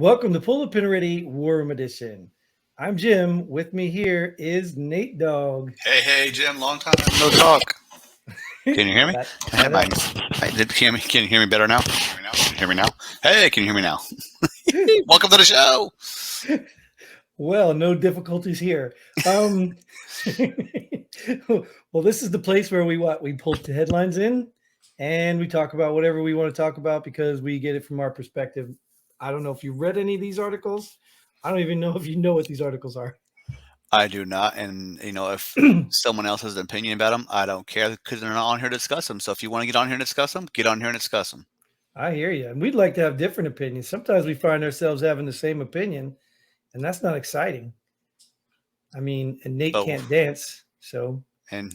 Welcome to Pull Up and Ready War Room Edition. I'm Jim. With me here is Nate Dog. Hey, Jim. Long time no talk. Can you hear me? Can Can you hear me better now? Can you hear me now? Hey, can you hear me now? Welcome to the show. Well, no difficulties here. Well, this is the place where we pull the headlines in and we talk about whatever we want to talk about because we get it from our perspective. I don't know if you read any of these articles. I don't even know if you know what these articles are. I do not, and if someone else has an opinion about them, I don't care because they're not on here to discuss them. So if you want to get on here and discuss them, get on here and discuss them. I hear you. And we'd like to have different opinions. Sometimes we find ourselves having the same opinion, and that's not exciting. I mean, and Nate can't dance, so. You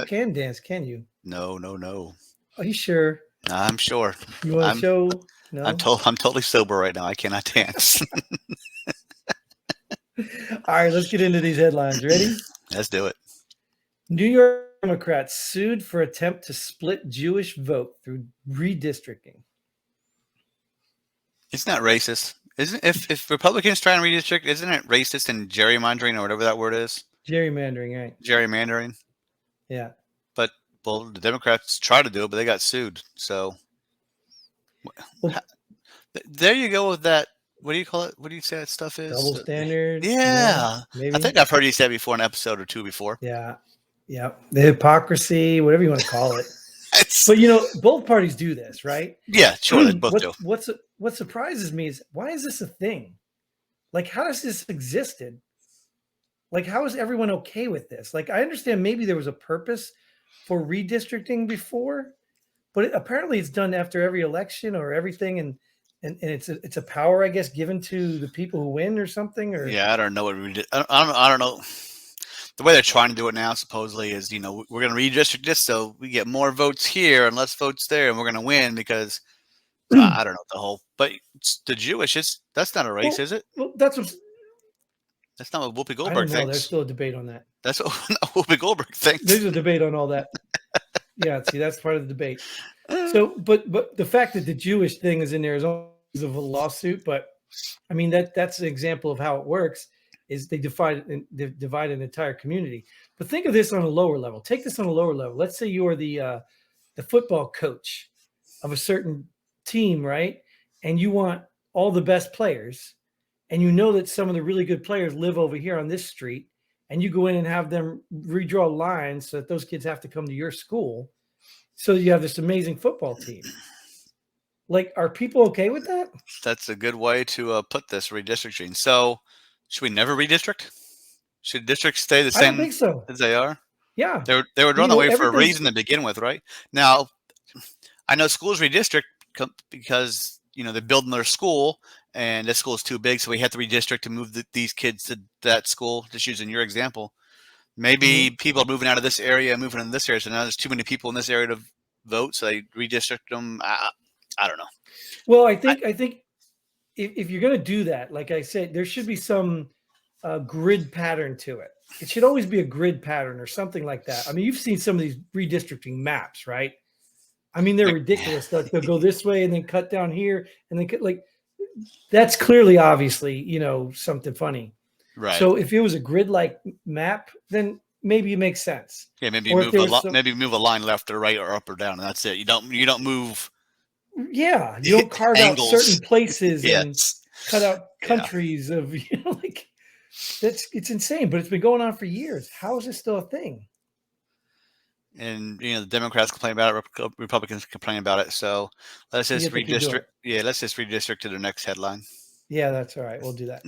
can dance, can you? No. Are you sure? I'm sure. You want to show? No. I'm totally sober right now. I cannot dance. All right, let's get into these headlines. Ready? Let's do it. New York Democrats sued for attempt to split Jewish vote through redistricting. Isn't that racist? Isn't if Republicans try and redistrict, isn't it racist and gerrymandering or whatever that word is? Gerrymandering, right? Gerrymandering. Yeah. But the Democrats tried to do it, but they got sued. So there you go with that. What do you call it? What do you say that stuff is? Double standard. Yeah. Maybe. I think I've heard you say it before, an episode or two before. Yeah. The hypocrisy, whatever you want to call it. But both parties do this, right? Yeah, sure. They both do. What surprises me is why is this a thing? Like, how does this existed? Like, how is everyone okay with this? Like, I understand maybe there was a purpose for redistricting before, but apparently it's done after every election or everything, and it's a power, I guess, given to the people who win or something. Or yeah, I don't know what I don't know. The way they're trying to do it now, supposedly, is we're going to redistrict this so we get more votes here and less votes there, and we're going to win because I don't know the whole. But the Jewish, that's not a race, is it? Well, that's not what Whoopi Goldberg thinks. There's still a debate on that. That's what Whoopi Goldberg thinks. There's a debate on all that. Yeah, see, that's part of the debate. So, but the fact that the Jewish thing is in there is always of a lawsuit. But I mean that's an example of how it works. Is they divide an entire community. But think of this on a lower level. Take this on a lower level. Let's say you are the football coach of a certain team, right? And you want all the best players, and you know that some of the really good players live over here on this street, and you go in and have them redraw lines so that those kids have to come to your school, so you have this amazing football team. Like, are people okay with that? That's a good way to put this redistricting. So, should we never redistrict? Should districts stay the same? I don't think so. As they are? Yeah. They were drawn that way for a reason to begin with, right? Now, I know schools redistrict because, they're building their school and that school is too big, so we have to redistrict to move these kids to that school, just using your example. Maybe people are moving out of this area and moving into this area, so now there's too many people in this area to vote, so they redistrict them. I don't know. Well, I think if you're going to do that, like I said, there should be some grid pattern to it. It should always be a grid pattern or something like that. I mean, you've seen some of these redistricting maps, right? I mean, they're ridiculous. Like, they'll go this way and then cut down here and then that's clearly, obviously, something funny. Right. So if it was a grid-like map, then maybe it makes sense. Yeah, maybe move a line left or right or up or down, and that's it. You don't move. Yeah, you don't carve angles. out certain places and cut out countries of it's insane. But it's been going on for years. How is this still a thing? And the Democrats complain about it, Republicans complain about it. So let's just redistrict. Yeah, let's just redistrict to the next headline. Yeah, that's all right. We'll do that.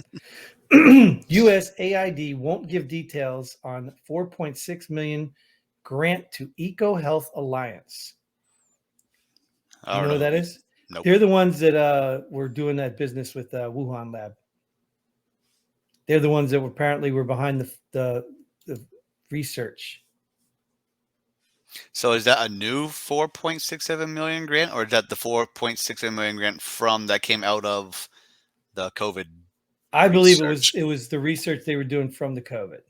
USAID won't give details on $4.6 million grant to EcoHealth Alliance. You know what that is? Nope. They're the ones that were doing that business with Wuhan Lab. They're the ones that apparently were behind the research. So is that a new 4.67 million grant, or is that the 4.67 million grant that came out of the COVID? I believe it was the research they were doing from the COVID.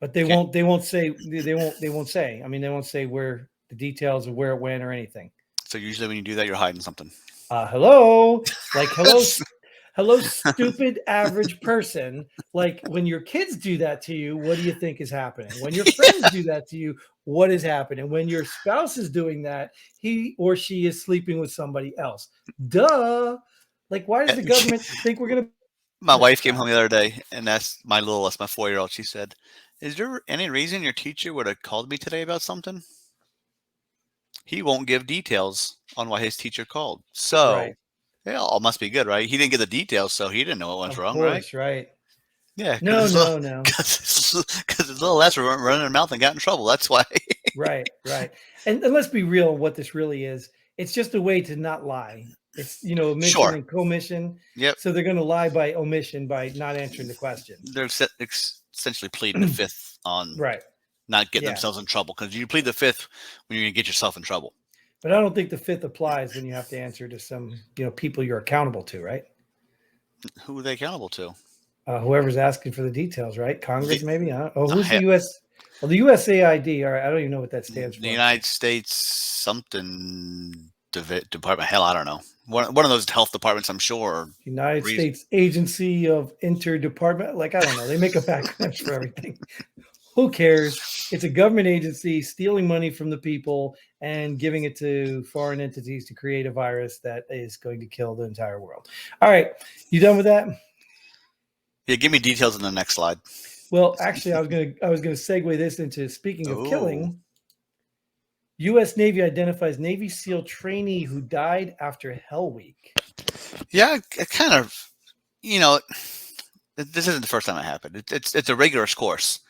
But they won't say. I mean, they won't say where the details of where it went or anything. So usually when you do that, you're hiding something. Hello. Hello, stupid average person. Like when your kids do that to you, what do you think is happening? When your friends do that to you, what is happening? When your spouse is doing that, he or she is sleeping with somebody else. Duh. Like, why does the government think we're going to? My This wife came crap. home the other day, and that's my 4-year-old. She said, "Is there any reason your teacher would have called me today about something? He won't give details on why his teacher called. Right. So, yeah, all must be good, right? He didn't get the details, so he didn't know what went Of wrong, right? course. Right. Yeah, No, because no, no. his little ass were running their mouth and got in trouble. That's why." Right, right. And let's be real, what this really is, it's just a way to not lie. It's, omission Sure. and commission. Yep. So they're going to lie by omission by not answering the question. They're essentially pleading the fifth on Right. not getting Yeah. themselves in trouble, because you plead the fifth when you're going to get yourself in trouble. But I don't think the fifth applies when you have to answer to some, people you're accountable to, right? Who are they accountable to? Whoever's asking for the details, right? Congress, The, maybe. Who's the U.S.? Well, the USAID. All right, I don't even know what that stands the for. United States something department. Hell, I don't know. One of those health departments, I'm sure. United States Agency of Interdepartment. Like, I don't know. They make up acronyms for everything. Who cares? It's a government agency stealing money from the people and giving it to foreign entities to create a virus that is going to kill the entire world. All right. You done with that? Yeah, give me details in the next slide. Well, actually, I was gonna segue this into, speaking of Ooh. killing. U.S. Navy identifies Navy SEAL trainee who died after Hell Week. Yeah, it kind of, this isn't the first time it happened. It's a rigorous course,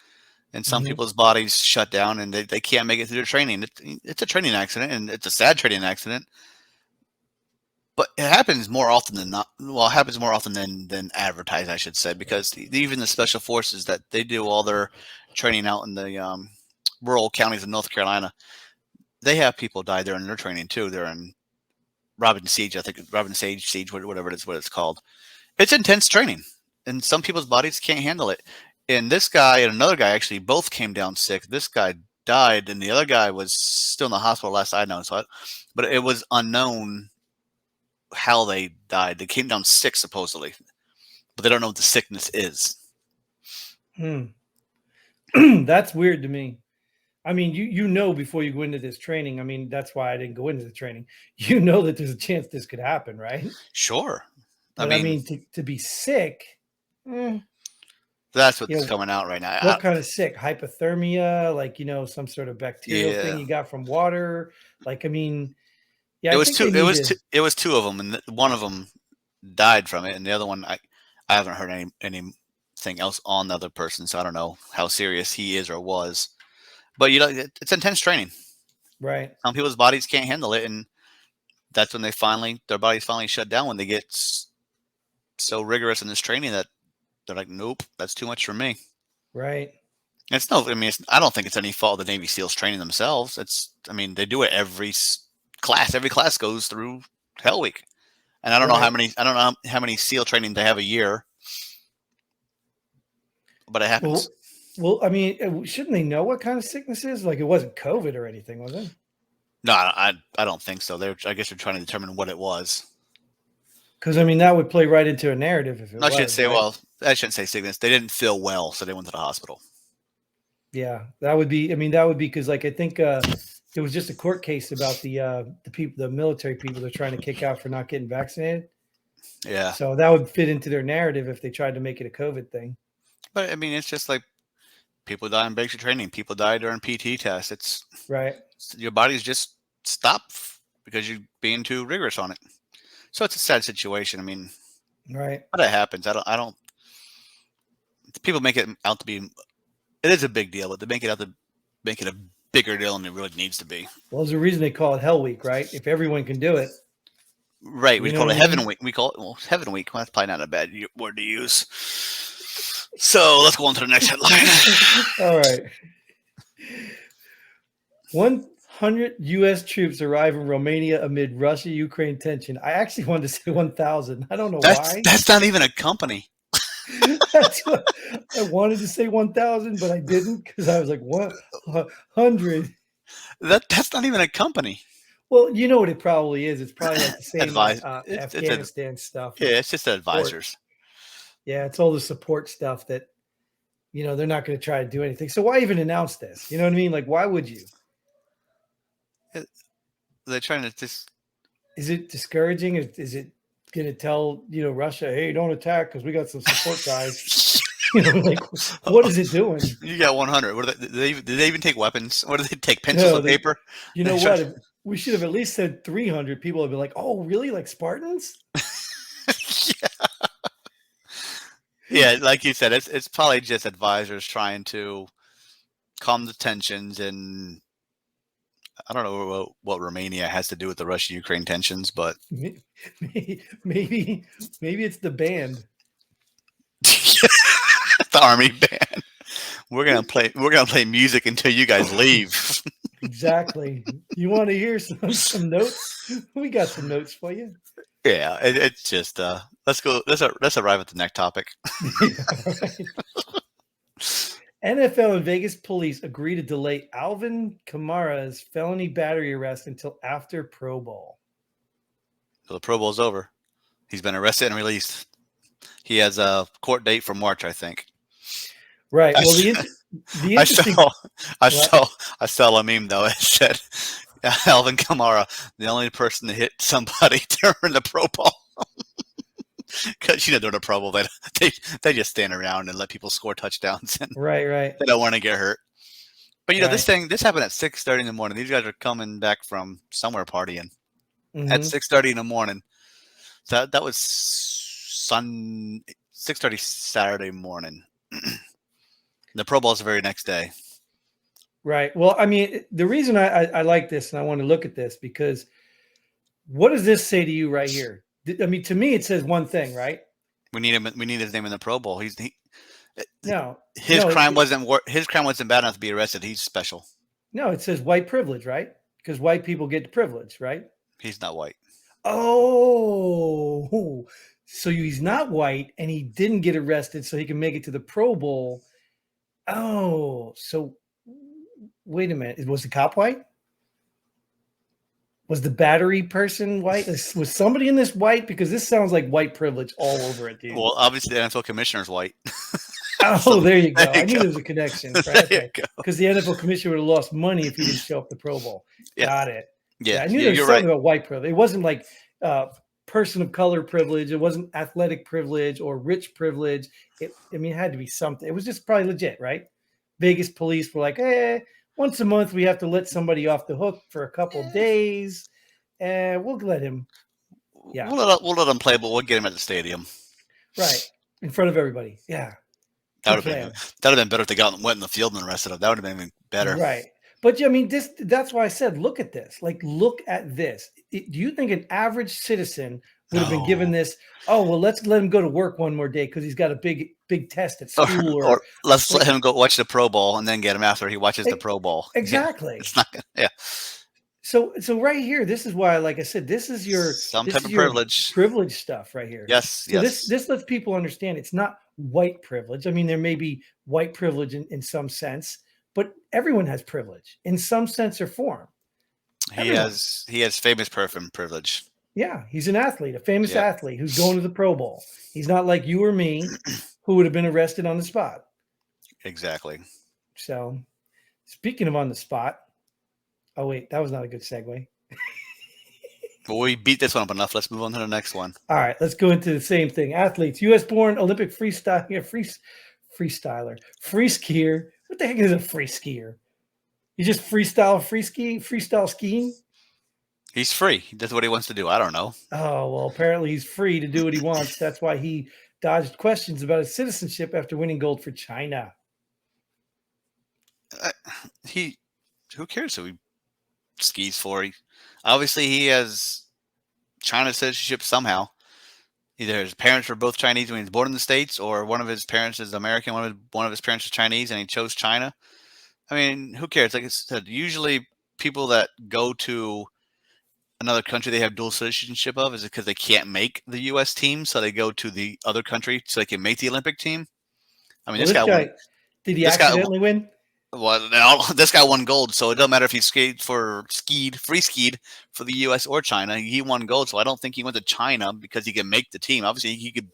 and some people's bodies shut down and they can't make it through their training. It's a training accident, and it's a sad training accident. But it happens more often than not. Well, it happens more often than advertised, I should say, because even the special forces that they do all their training out in the rural counties of North Carolina, they have people die during their training too. They're in Robin Siege, I think, Robin Siege, whatever it is, what it's called. It's intense training, and some people's bodies can't handle it. And this guy and another guy actually both came down sick. This guy died, and the other guy was still in the hospital last I know. But it was unknown how they died. They came down sick supposedly, but they don't know what the sickness is. That's weird to me. I mean, before you go into this training. I mean, that's why I didn't go into the training. You know that there's a chance this could happen, right? Sure. But I mean, to be sick. That's what's coming out right now. What kind of sick? Hypothermia, like, some sort of bacterial thing you got from water. Like, I mean, yeah, it was two. It was two of them, and one of them died from it, and the other one, I haven't heard anything else on the other person, so I don't know how serious he is or was. But it's intense training, right? Some people's bodies can't handle it, and that's when their bodies finally shut down when they get so rigorous in this training that they're like, nope, that's too much for me. Right. I don't think it's any fault of the Navy SEALs training themselves. They do it every class. Every class goes through Hell Week, and I don't know how many SEAL training they have a year, but it happens. Well, I mean, shouldn't they know what kind of sickness is? Like, it wasn't COVID or anything, was it? No, I don't think so. I guess they're trying to determine what it was. Because, I mean, that would play right into a narrative if it was. I shouldn't say sickness. They didn't feel well, so they went to the hospital. Yeah, that would be because, like, I think there was just a court case about the military people they're trying to kick out for not getting vaccinated. Yeah. So that would fit into their narrative if they tried to make it a COVID thing. But, it's just like people die in basic training. People die during PT tests. It's right. Your body's just stop because you're being too rigorous on it. So it's a sad situation. Right. But it happens. I don't. People make it out to be. It is a big deal, but they make it out to make it a bigger deal than it really needs to be. Well, there's a reason they call it Hell Week, right? If everyone can do it. Right. We call it Heaven Week. We call it Heaven Week. Well, that's probably not a bad word to use. So let's go on to the next headline. All right. 100 U.S. troops arrive in Romania amid Russia-Ukraine tension. I actually wanted to say 1,000. I don't know why. That's not even a company. That's what I wanted to say 1,000, but I didn't because I was like, 100. That's not even a company. Well, you know what it probably is. It's probably like the same Advise. It's a Afghanistan stuff. yeah. It's It's just support. advisors. Yeah, it's all the support stuff that they're not going to try to do anything. So why even announce this? You know what I mean? Like, why would you? They're trying to just. Is it discouraging? Is it going to tell Russia, hey, don't attack because we got some support guys? Like what is it doing? You got 100. What did they even take weapons? What did they take? Pencils No, and paper? you know what? We should have at least said 300. People would be like, oh, really? Like Spartans? Yeah, like you said, it's probably just advisors trying to calm the tensions, and I don't know what Romania has to do with the Russia-Ukraine tensions, but maybe it's the band. the army band. We're gonna play music until you guys leave. Exactly. You want to hear some notes? We got some notes for you. Yeah, it's just let's go. Let's arrive at the next topic. Right. NFL and Vegas police agree to delay Alvin Kamara's felony battery arrest until after Pro Bowl. So the Pro Bowl's over. He's been arrested and released. He has a court date for March, I think. Right. Well, the interesting. I saw a meme though. It said Alvin Kamara, the only person to hit somebody during the Pro Bowl. Because during the Pro Bowl, they just stand around and let people score touchdowns, and right. They don't want to get hurt. But this happened at 6:30 in the morning. These guys are coming back from somewhere partying at 6:30 in the morning. So that was 6:30 Saturday morning. The Pro Bowl is the very next day. Right. Well, I mean, the reason I like this and I want to look at this because what does this say to you right here? I mean, to me, it says one thing, right? We need him. We need his name in the Pro Bowl. His crime wasn't bad enough to be arrested. He's special. No, it says white privilege, right? Because white people get the privilege, right? He's not white. Oh, so he's not white and he didn't get arrested so he can make it to the Pro Bowl. Oh, so wait a minute. Was the cop white? Was the battery person white? Was somebody in this white? Because this sounds like white privilege all over it, dude. Well, obviously the NFL commissioner's white. Oh, there you go. I knew there was a connection. Right? Okay. Because the NFL commissioner would have lost money if he didn't show up to the Pro Bowl. Yeah. Got it. Yeah, I knew there was something about white privilege. It wasn't like person of color privilege. It wasn't athletic privilege or rich privilege. It had to be something. It was just probably legit, right? Vegas police were like, once a month we have to let somebody off the hook for a couple days, and we'll let him. Yeah, we'll let him play, but we'll get him at the stadium, right, in front of everybody. Yeah, that would have been better if they went in the field and arrested him. That would have been even better, right? But I mean, that's why I said, look at this. Like, look at this. Do you think an average citizen would have been given this? Oh, well, let's let him go to work one more day because he's got a big test at school. Or let's let him go watch the Pro Bowl and then get him after he watches the Pro Bowl. Exactly. It's not gonna, yeah. So right here, this is why, like I said, this is your type of privilege. Privilege stuff right here. Yes. So this lets people understand it's not white privilege. I mean, there may be white privilege in some sense, but everyone has privilege in some sense or form. He has famous person privilege. Yeah, he's an athlete, a famous athlete who's going to the Pro Bowl. He's not like you or me, who would have been arrested on the spot. Exactly. So, speaking of on the spot, oh wait, that was not a good segue. But we beat this one up enough. Let's move on to the next one. All right, let's go into the same thing. Athletes, U.S.-born Olympic freestyler, free skier. What the heck is a free skier? You just freestyle skiing? He's free. He does what he wants to do. I don't know. Oh, well, apparently he's free to do what he wants. That's why he dodged questions about his citizenship after winning gold for China. Who cares who he skis for? Obviously, he has China citizenship somehow. Either his parents were both Chinese when he was born in the States, or one of his parents is American, one of his parents is Chinese, and he chose China. I mean, who cares? Like I said, usually people that go to another country they have dual citizenship of is because they can't make the U.S. team, so they go to the other country so they can make the Olympic team. I mean, this guy did he accidentally win? Well, now this guy won gold, so it doesn't matter if he free skied for the U.S. or China. He won gold, so I don't think he went to China because he can make the team. Obviously, he could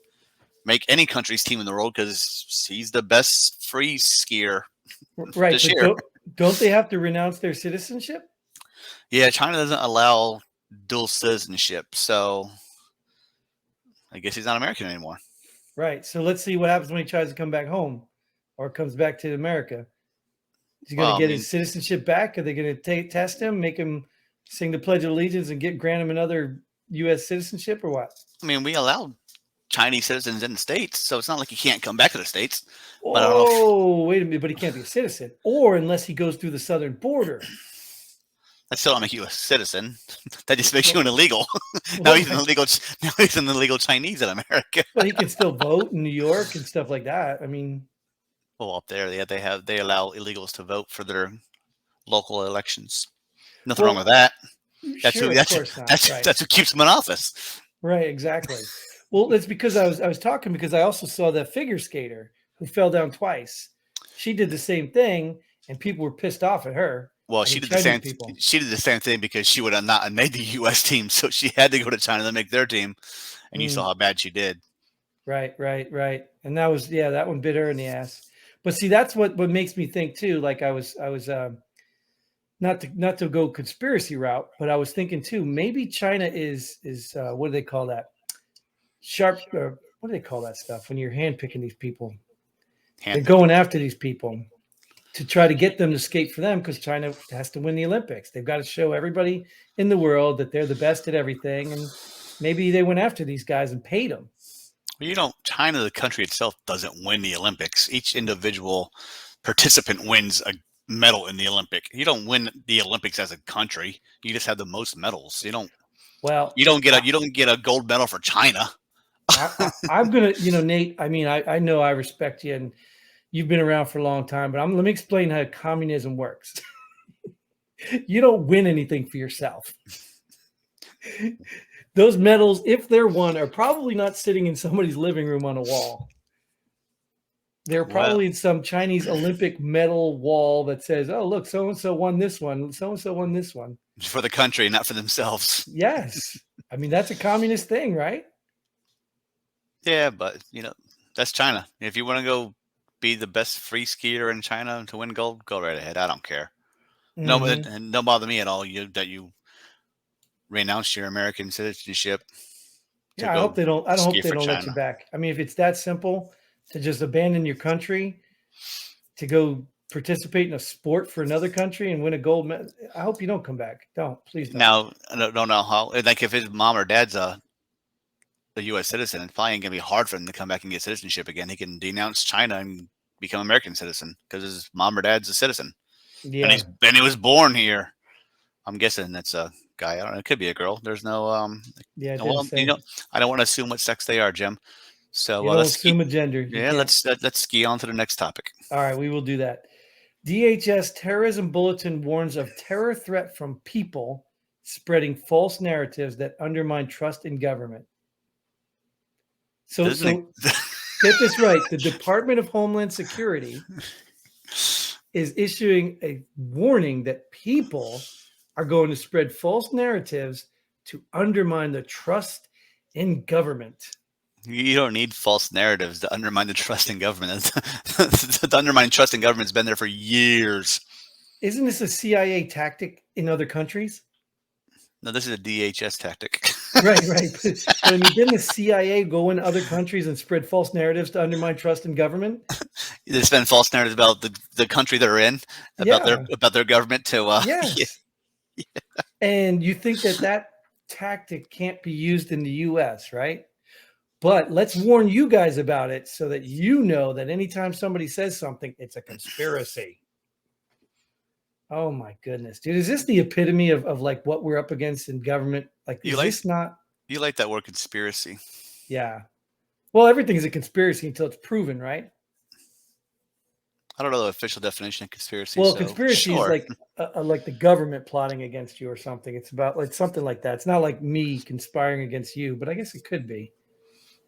make any country's team in the world because he's the best free skier Right, this but year. don't they have to renounce their citizenship? Yeah, China doesn't allow dual citizenship, so I guess he's not American anymore. Right. So let's see what happens when he tries to come back home or comes back to America. Is he going to get his citizenship back? Are they going to test him, make him sing the Pledge of Allegiance and grant him another U.S. citizenship or what? I mean, we allow Chinese citizens in the States, so it's not like he can't come back to the States. But I don't know. Oh, wait a minute. But he can't be a citizen, or unless he goes through the southern border. That still don't make you a citizen. That just makes you an illegal. Now he's an illegal. Now he's an illegal Chinese in America. But he can still vote in New York and stuff like that. I mean, well, up there, they allow illegals to vote for their local elections. Nothing wrong with that. That's sure, that's of course not. that's what keeps them in office. Right, exactly. Well, it's because I was talking because I also saw the figure skater who fell down twice. She did the same thing, and people were pissed off at her. Well, she did the same. She did the same thing because she would have not made the U.S. team, so she had to go to China to make their team. And you saw how bad she did. Right. And that one bit her in the ass. But see, that's what makes me think too. Like I was not to go conspiracy route, but I was thinking too. Maybe China is what do they call that? Sharp. What do they call that stuff when you're handpicking these people? They're going after these people to try to get them to skate for them because China has to win the Olympics. They've got to show everybody in the world that they're the best at everything. And maybe they went after these guys and paid them. Well, China, the country itself, doesn't win the Olympics. Each individual participant wins a medal in the Olympic. You don't win the Olympics as a country. You just have the most medals. You don't. Well, you don't get a gold medal for China. I'm gonna, Nate. I mean, I know I respect you, and you've been around for a long time. But let me explain how communism works. You don't win anything for yourself. Those medals, if they're won, are probably not sitting in somebody's living room on a wall. They're probably in some Chinese Olympic medal wall that says, "Oh, look, so and so won this one. So and so won this one." For the country, not for themselves. Yes, I mean that's a communist thing, right? Yeah, but that's China. If you want to go be the best free skier in China to win gold, go right ahead. I don't care. No, and don't bother me at all. That you renounce your American citizenship. Yeah, I hope they don't. I don't hope they don't let you back. I mean, if it's that simple to just abandon your country to go participate in a sport for another country and win a gold medal, I hope you don't come back. Please don't. Now, I don't know how. Like if his mom or dad's a U.S. citizen, it's probably going to be hard for him to come back and get citizenship again. He can denounce China and become American citizen because his mom or dad's a citizen. Yeah, and he was born here. I'm guessing that's a guy. I don't know. It could be a girl. There's no. I don't want to assume what sex they are, Jim. So let's assume a gender. Yeah, let's ski on to the next topic. All right, we will do that. DHS Terrorism Bulletin warns of terror threat from people spreading false narratives that undermine trust in government. So get this right. The Department of Homeland Security is issuing a warning that people are going to spread false narratives to undermine the trust in government. You don't need false narratives to undermine the trust in government. The undermining trust in government has been there for years. Isn't this a CIA tactic in other countries? No, this is a DHS tactic. Right. But I mean, didn't the CIA go in other countries and spread false narratives to undermine trust in government? They spread false narratives about the country they're in, about their government to. Yes. Yeah. And you think that tactic can't be used in the U.S., right? But let's warn you guys about it so that you know that anytime somebody says something, it's a conspiracy. Oh my goodness, dude. Is this the epitome of like what we're up against in government? Like, you like that word conspiracy? Yeah. Well, everything's a conspiracy until it's proven, right? I don't know the official definition of conspiracy. Well, conspiracy is like the government plotting against you or something. It's about like something like that. It's not like me conspiring against you, but I guess it could be.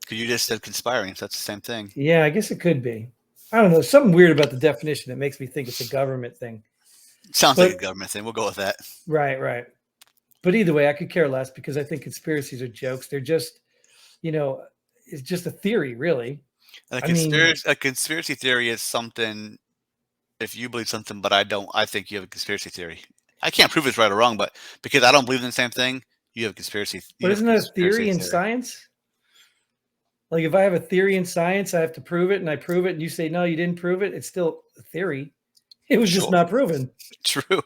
Because you just said conspiring, so that's the same thing. Yeah, I guess it could be. I don't know, something weird about the definition that makes me think it's a government thing. Sounds like a But government thing. We'll go with that. right. But either way, I could care less because I think conspiracies are jokes. They're just, it's just a theory, really. A I mean, conspiracy theory is something. If you believe something, but I don't, I think you have a conspiracy theory. I can't prove it's right or wrong, but because I don't believe in the same thing, you have a conspiracy. but You have a isn't that a conspiracy theory in theory. science? Like if I have a theory in science, I have to prove it, and I prove it, and you say no, you didn't prove it. It's still a theory. It was just Sure, not proven. true.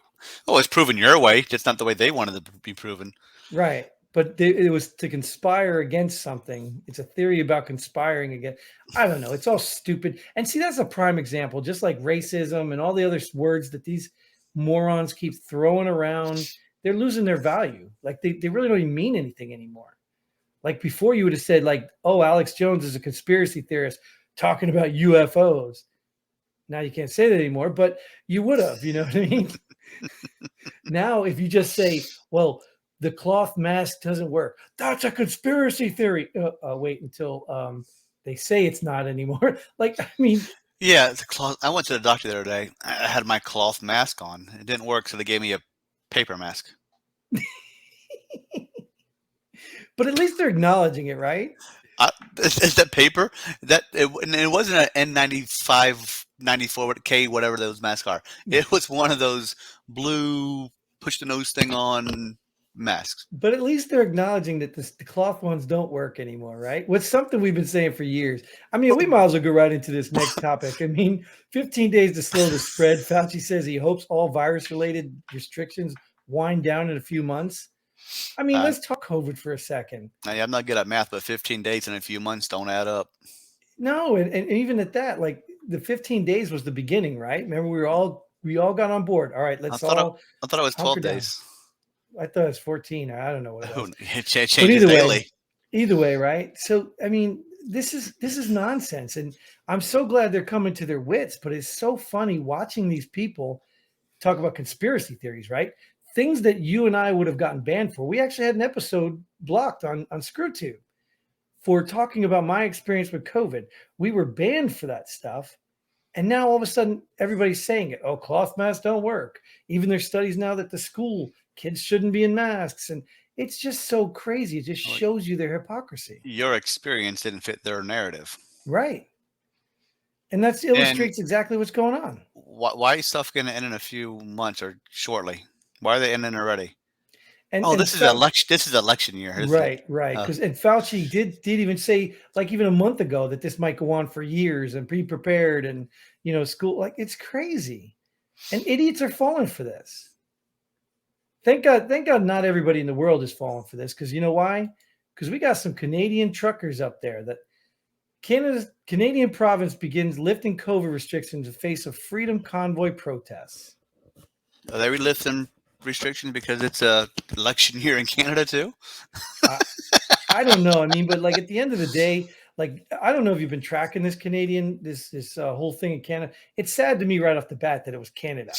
Oh, it's proven your way, just not the way they wanted it to be proven. Right. But it was to conspire against something. It's a theory about conspiring against. I don't know. It's all stupid. And see, that's a prime example, just like racism and all the other words that these morons keep throwing around. They're losing their value. Like they really don't even mean anything anymore. Like before, you would have said, like, oh, Alex Jones is a conspiracy theorist talking about UFOs. Now you can't say that anymore, but you would have, you know what I mean? Now, if you just say, well, the cloth mask doesn't work, that's a conspiracy theory. Wait until they say it's not anymore. Like, I mean, Yeah, it's a cloth. I went to the doctor the other day. I had my cloth mask on. It didn't work, so they gave me a paper mask. but at least they're acknowledging it, right? Is that paper? And it wasn't an N95, 94K, whatever those masks are. It was one of those blue push the nose thing on masks. But at least they're acknowledging that the cloth ones don't work anymore, right? What's something we've been saying for years. I mean, we might as well go right into this next topic. I mean, 15 days to slow the spread. Fauci says he hopes all virus-related restrictions wind down in a few months. I mean, let's talk COVID for a second. I'm not good at math, but 15 days and a few months don't add up. No, and even at that, like the 15 days was the beginning, right? Remember, we all got on board. All right, I let's thought all I thought it was 12 hunker down. days. I thought it was 14. I don't know what it was. It But changes daily. either way, right? So I mean, this is nonsense, and I'm so glad they're coming to their wits. But it's so funny watching these people talk about conspiracy theories, right? Things that you and I would have gotten banned for. We actually had an episode blocked on ScrewTube for talking about my experience with COVID. We were banned for that stuff. And now all of a sudden, everybody's saying it. Oh, cloth masks don't work. Even there's studies now that the school kids shouldn't be in masks. And it's just so crazy. It just shows you their hypocrisy. Your experience didn't fit their narrative. Right. And that illustrates exactly what's going on. Why is stuff going to end in a few months or shortly? Why are they ending already? And This is election. This is election year, isn't it? Right. Because and Fauci did even say, like, even a month ago, that this might go on for years and be prepared, and school, like, it's crazy, and idiots are falling for this. Thank God, not everybody in the world is falling for this, because you know why? Because we got some Canadian truckers up there that Canadian province begins lifting COVID restrictions in face of Freedom Convoy protests. Are they lifting restrictions because it's a election year in Canada too? I don't know. I mean, but like at the end of the day, like, I don't know if you've been tracking this whole thing in Canada. It's sad to me right off the bat that it was Canada,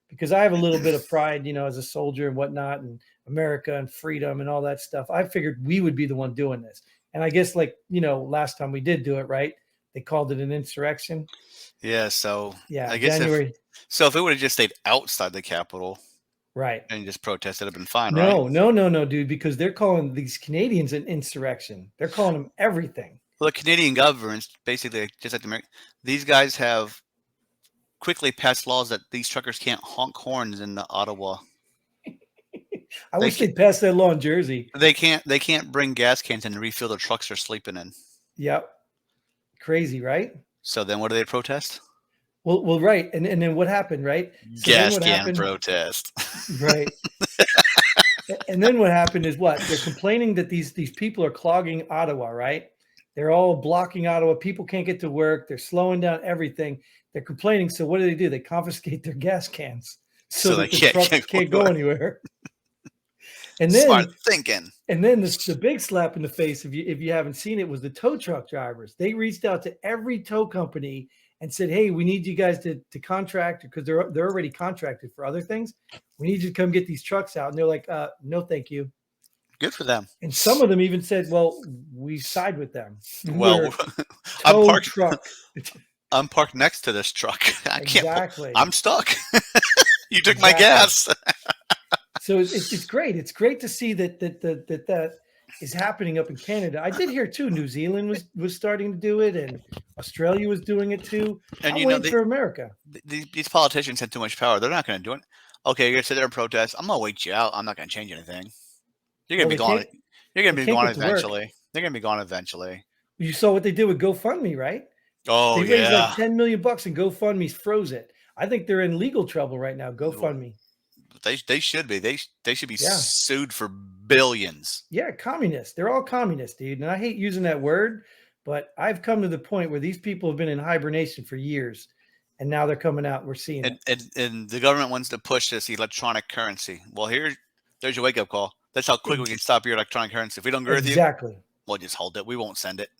because I have a little bit of pride, as a soldier and whatnot, and America and freedom and all that stuff. I figured we would be the one doing this. And I guess, like, last time we did do it, right? They called it an insurrection. Yeah. So yeah, I guess January. If it would have just stayed outside the Capitol, right, and just protested, it'd have been fine, no, right? No, dude, because they're calling these Canadians an insurrection. They're calling them everything. Well, the Canadian government, basically, just like America, these guys have quickly passed laws that these truckers can't honk horns in Ottawa. I wish they'd pass that law in Jersey. They can't bring gas cans in to refill the trucks they're sleeping in. Yep. Crazy, right? So then what do they protest? Well, right. And then what happened, right? So gas can protest. Right. And then what happened is what? They're complaining that these people are clogging Ottawa, right? They're all blocking Ottawa. People can't get to work. They're slowing down everything. They're complaining. So what do? They confiscate their gas cans so that the trucks can't go anywhere. And then smart thinking. And then the big slap in the face, if you haven't seen it, was the tow truck drivers. They reached out to every tow company and said, "Hey, we need you guys to contract, because they're already contracted for other things. We need you to come get these trucks out." And they're like, "No, thank you." Good for them. And some of them even said, "Well, we side with them." Well, tow truck. I'm parked next to this truck. I can't. Exactly. I'm stuck. You took my Exactly. gas. So it's great. It's great to see that is happening up in Canada. I did hear too. New Zealand was starting to do it, and Australia was doing it too. And I'm waiting for America. these politicians have too much power. They're not going to do it. Okay, you're going to sit there and protest. I'm going to wait you out. I'm not going to change anything. You're going to be gone. You're going to be gone eventually. They're going to be gone eventually. You saw what they did with GoFundMe, right? Oh, they raised like $10 million and GoFundMe froze it. I think they're in legal trouble right now. GoFundMe. They should be. They should be sued for billions. Yeah, communists. They're all communists, dude. And I hate using that word, but I've come to the point where these people have been in hibernation for years, and now they're coming out. We're seeing it. And the government wants to push this electronic currency. Well, there's your wake-up call. That's how quick we can stop your electronic currency. If we don't agree with you, we'll just hold it. We won't send it.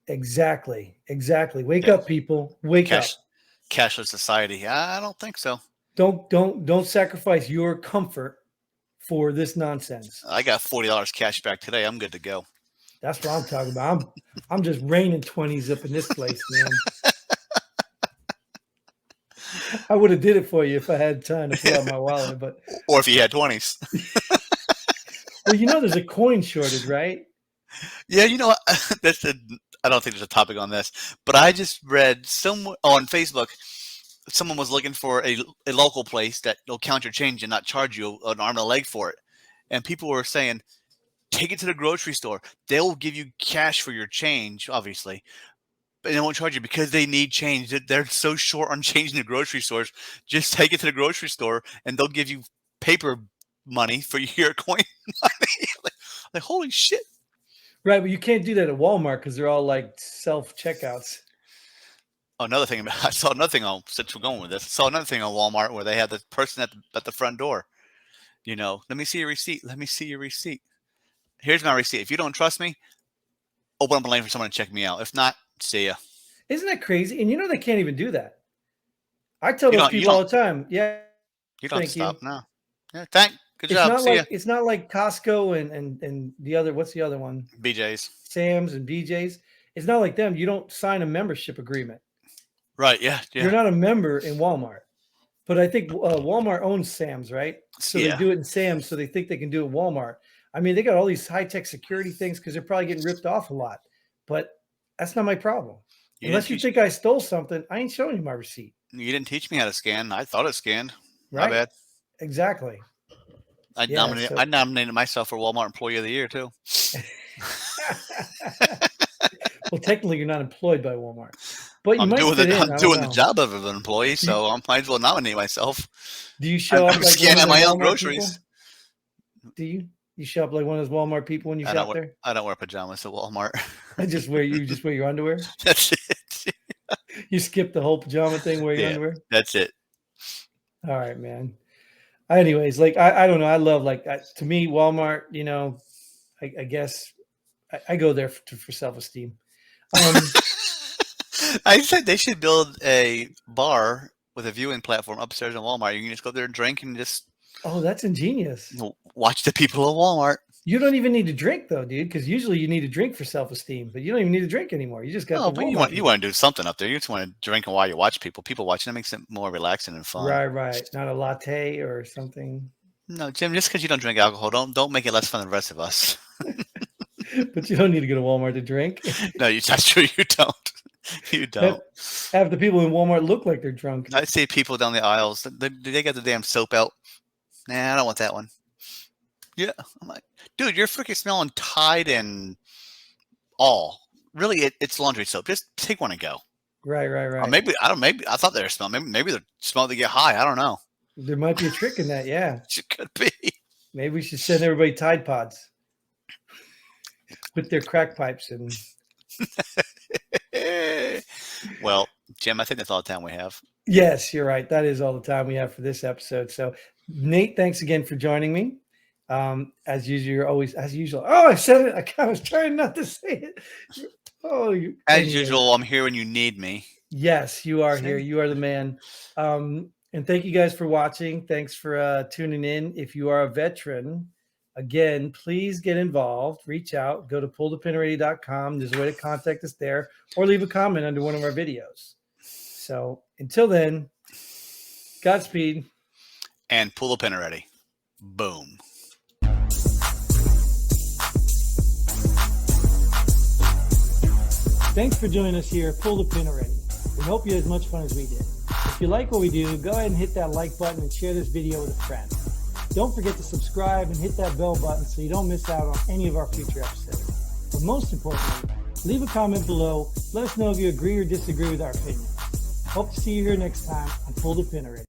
Exactly. Wake up, people. Wake up. Cashless society. I don't think so. Don't sacrifice your comfort for this nonsense. I got $40 cash back today. I'm good to go. That's what I'm talking about. I'm just raining 20s up in this place, man. I would have did it for you if I had time to pull out my wallet, but or if you had 20s. Well, there's a coin shortage, right? Yeah, I don't think there's a topic on this, but I just read somewhere on Facebook. Someone was looking for a local place that will count your change and not charge you an arm and a leg for it. And people were saying, take it to the grocery store. They'll give you cash for your change, obviously, but they won't charge you because they need change. They're so short on change in the grocery stores. Just take it to the grocery store and they'll give you paper money for your coin money. like, holy shit. Right, but you can't do that at Walmart because they're all like self-checkouts. Another thing I saw another thing on since we're going with this. I saw another thing on Walmart where they had the person at the front door. Let me see your receipt. Let me see your receipt. Here's my receipt. If you don't trust me, open up a lane for someone to check me out. If not, see ya. Isn't that crazy? And they can't even do that. I tell those people all the time. Yeah. You don't stop now. Yeah, good it's job. Not see like ya. It's not like Costco and the other. What's the other one? BJ's, Sam's, and BJ's. It's not like them. You don't sign a membership agreement. Right. Yeah. You're not a member in Walmart. But I think Walmart owns Sam's, right? So they do it in Sam's, so they think they can do it in Walmart. I mean, they got all these high-tech security things because they're probably getting ripped off a lot. But that's not my problem. Unless you think I stole something, I ain't showing you my receipt. You didn't teach me how to scan. I thought it scanned. Right? My bad. Exactly. I nominated myself for Walmart Employee of the Year, too. Well, technically, you're not employed by Walmart. But you I'm doing the job of an employee, so I might as well nominate myself. Do you show up like scanning my own Walmart groceries? People? Do you? You show up like one of those Walmart people when you shop there? I don't wear pajamas at Walmart. You just wear your underwear? That's it. You skip the whole pajama thing, wear your underwear? That's it. All right, man. Anyways, like I don't know. I love to me, Walmart, I guess I go there for self-esteem. I said they should build a bar with a viewing platform upstairs in Walmart. You can just go there and drink and just. Oh, that's ingenious. Watch the people at Walmart. You don't even need to drink though, dude, because usually you need to drink for self-esteem, but you don't even need to drink anymore. You just got. But you want to do something up there. You just want to drink while you watch people. People watching, it makes it more relaxing and fun. Right. Not a latte or something. No, Jim. Just because you don't drink alcohol, don't make it less fun than the rest of us. But you don't need to go to Walmart to drink. No, that's true. You don't. You don't. Have the people in Walmart look like they're drunk. I see people down the aisles. They got the damn soap out. Nah, I don't want that one. Yeah, I'm like, dude, you're freaking smelling Tide and all. Really, it's laundry soap. Just take one and go. Right. Or maybe I thought they were smelling. Maybe they're smelling to get high. I don't know. There might be a trick in that. Yeah, it could be. Maybe we should send everybody Tide Pods with their crack pipes and. Well, Jim, I think that's all the time we have. Yes, you're right. That is all the time we have for this episode. So, Nate, thanks again for joining me. As usual, you're always as usual. Oh, I said it. I was trying not to say it. Oh, as usual, I'm here when you need me. Yes, you are here. You are the man. And thank you guys for watching. Thanks for tuning in. If you are a veteran, again, please get involved. Reach out. Go to pullthepinready.com. There's a way to contact us there, or leave a comment under one of our videos. So until then, Godspeed. And pull the pin already. Boom. Thanks for joining us here at Pull the Pin Already. We hope you had as much fun as we did. If you like what we do, go ahead and hit that like button and share this video with a friend. Don't forget to subscribe and hit that bell button so you don't miss out on any of our future episodes. But most importantly, leave a comment below. Let us know if you agree or disagree with our opinion. Hope to see you here next time on Pull the Pin Already.